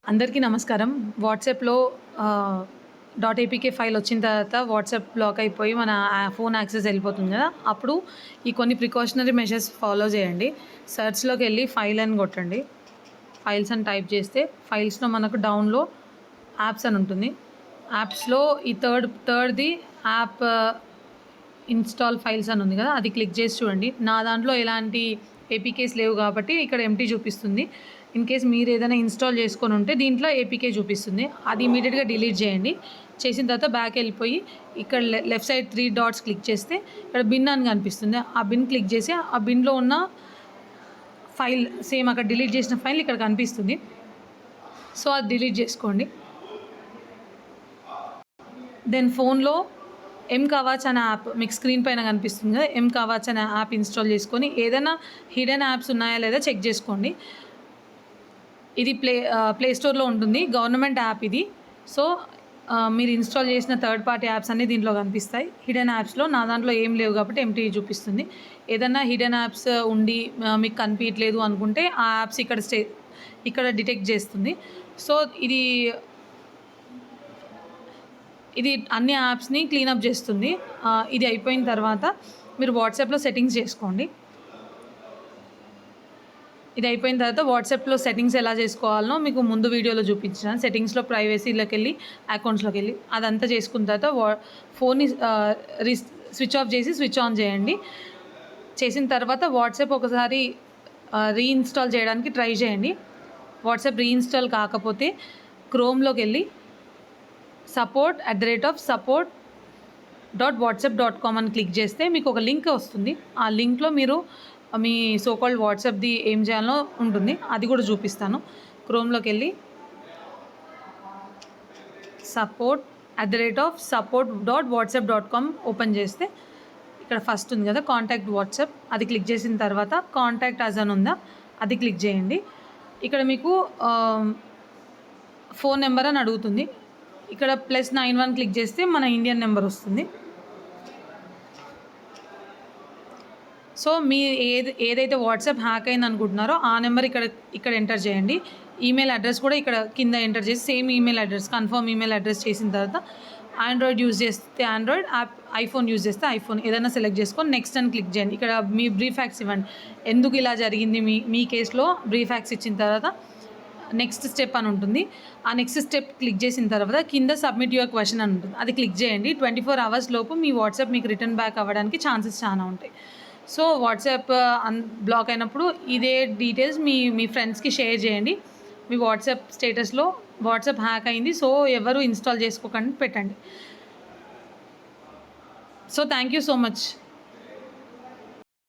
అందరికీ నమస్కారం. వాట్సాప్‌లో .apk ఫైల్ వచ్చిన తర్వాత వాట్సాప్ బ్లాక్ అయిపోయి మన ఫోన్ యాక్సెస్ వెళ్ళిపోతుంది కదా! అప్పుడు ఈ కొన్ని ప్రికాషనరీ మెజర్స్ ఫాలో చేయండి. సెర్చ్‌లోకెళ్ళి ఫైల్ అని కొట్టండి. ఫైల్స్ అని టైప్ చేస్తే ఫైల్స్‌లో మనకు డౌన్‌లో యాప్స్ అని ఉంటుంది. యాప్స్‌లో ఈ థర్డ్‌ది యాప్ ఇన్‌స్టాల్ ఫైల్స్ అని ఉంది కదా! అది క్లిక్ చేసి చూడండి. నా దాంట్లో ఎలాంటి ఏపీకేస్ లేవు కాబట్టి ఇక్కడ ఎంప్టీ చూపిస్తుంది. ఇన్ కేస్ మీరు ఏదైనా ఇన్‌స్టాల్ చేసుకొని ఉంటే దీంట్లో ఏపీకే చూపిస్తుంది. అది ఇమీడియట్‌గా డిలీట్ చేయండి. చేసిన తర్వాత బ్యాక్ వెళ్ళిపోయి ఇక్కడ లెఫ్ట్ సైడ్ 3 డాట్స్ క్లిక్ చేస్తే ఇక్కడ బిన్ అని కనిపిస్తుంది. ఆ బిన్ క్లిక్ చేసి ఆ బిన్‌లో ఉన్న ఫైల్ సేమ్ అక్కడ డిలీట్ చేసిన ఫైల్ ఇక్కడ కనిపిస్తుంది. సో అది డిలీట్ చేసుకోండి. దెన్ ఫోన్లో ఎంకవాచ్ అనే యాప్ మీకు స్క్రీన్ పైన కనిపిస్తుంది కదా! ఎంకవాచ్ అనే యాప్ ఇన్‌స్టాల్ చేసుకొని ఏదైనా హిడెన్ యాప్స్ ఉన్నాయా లేదా చెక్ చేసుకోండి. ఇది ప్లే స్టోర్‌లో ఉంటుంది. గవర్నమెంట్ యాప్ ఇది. సో మీరు ఇన్‌స్టాల్ చేసిన థర్డ్ పార్టీ యాప్స్ అన్నీ దీంట్లో కనిపిస్తాయి. హిడెన్ యాప్స్‌లో నా దాంట్లో ఏం లేవు కాబట్టి ఎంప్టీ చూపిస్తుంది. ఏదన్నా హిడెన్ యాప్స్ ఉండి మీకు కనిపించట్లేదు అనుకుంటే ఆ యాప్స్ ఇక్కడ డిటెక్ట్ చేస్తుంది. సో ఇది అన్ని యాప్స్ని క్లీనప్ చేస్తుంది. ఇది అయిపోయిన తర్వాత మీరు వాట్సాప్‌లో సెట్టింగ్స్ చేసుకోండి. ఇది అయిపోయిన తర్వాత వాట్సాప్‌లో సెట్టింగ్స్ ఎలా చేసుకోవాలనో మీకు ముందు వీడియోలో చూపించాను. సెట్టింగ్స్‌లో ప్రైవసీలోకెళ్ళి అకౌంట్స్‌లోకి వెళ్ళి అదంతా చేసుకున్న తర్వాత ఫోన్ని స్విచ్ ఆఫ్ చేసి స్విచ్ ఆన్ చేయండి. చేసిన తర్వాత వాట్సాప్ ఒకసారి రీఇన్‌స్టాల్ చేయడానికి ట్రై చేయండి. వాట్సాప్ రీఇన్‌స్టాల్ కాకపోతే క్రోమ్‌లోకి వెళ్ళి support@whatsapp.com అని క్లిక్ చేస్తే మీకు ఒక లింక్ వస్తుంది. ఆ లింక్లో మీరు మీ సో కాల్డ్ వాట్సాప్ది ఏం చేయాలో ఉంటుంది. అది కూడా చూపిస్తాను. క్రోమ్‌లోకి వెళ్ళి support@whatsapp.com ఓపెన్ చేస్తే ఇక్కడ ఫస్ట్ ఉంది కదా కాంటాక్ట్ వాట్సాప్, అది క్లిక్ చేసిన తర్వాత కాంటాక్ట్ అస్ అని ఉందా అది క్లిక్ చేయండి. ఇక్కడ మీకు ఫోన్ నెంబర్ అని అడుగుతుంది. ఇక్కడ +91 క్లిక్ చేస్తే మన ఇండియన్ నెంబర్ వస్తుంది. సో మీ ఏదైతే వాట్సాప్ హ్యాక్ అయింది అనుకుంటున్నారో ఆ నెంబర్ ఇక్కడ ఎంటర్ చేయండి. ఈమెయిల్ అడ్రస్ కూడా ఇక్కడ కింద ఎంటర్ చేసి same email address confirm email address చేసిన తర్వాత ఆండ్రాయిడ్ యూజ్ చేస్తే ఆండ్రాయిడ్, ఐఫోన్ యూజ్ చేస్తే ఐఫోన్ ఏదైనా సెలెక్ట్ చేసుకొని నెక్స్ట్ అని క్లిక్ చేయండి. ఇక్కడ మీ బ్రీఫ్ ఫ్యాక్ట్స్ ఇవ్వండి. ఎందుకు ఇలా జరిగింది మీ కేసులో బ్రీఫ్ ఫ్యాక్ట్స్ ఇచ్చిన తర్వాత నెక్స్ట్ స్టెప్ అని ఉంటుంది. ఆ నెక్స్ట్ స్టెప్ క్లిక్ చేసిన తర్వాత కింద సబ్మిట్ యువర్ క్వశ్చన్ అని ఉంటుంది. అది క్లిక్ చేయండి. 24 అవర్స్ లోపు మీ వాట్సాప్ మీకు రిటర్న్ బ్యాక్ అవ్వడానికి ఛాన్సెస్ చాలా ఉంటాయి. సో వాట్సాప్ బ్లాక్ అయినప్పుడు ఇదే డీటెయిల్స్ మీ ఫ్రెండ్స్కి షేర్ చేయండి. మీ వాట్సాప్ స్టేటస్లో వాట్సాప్ హ్యాక్ అయింది, సో ఎవరు ఇన్స్టాల్ చేసుకోకండి పెట్టండి. So thank you so much.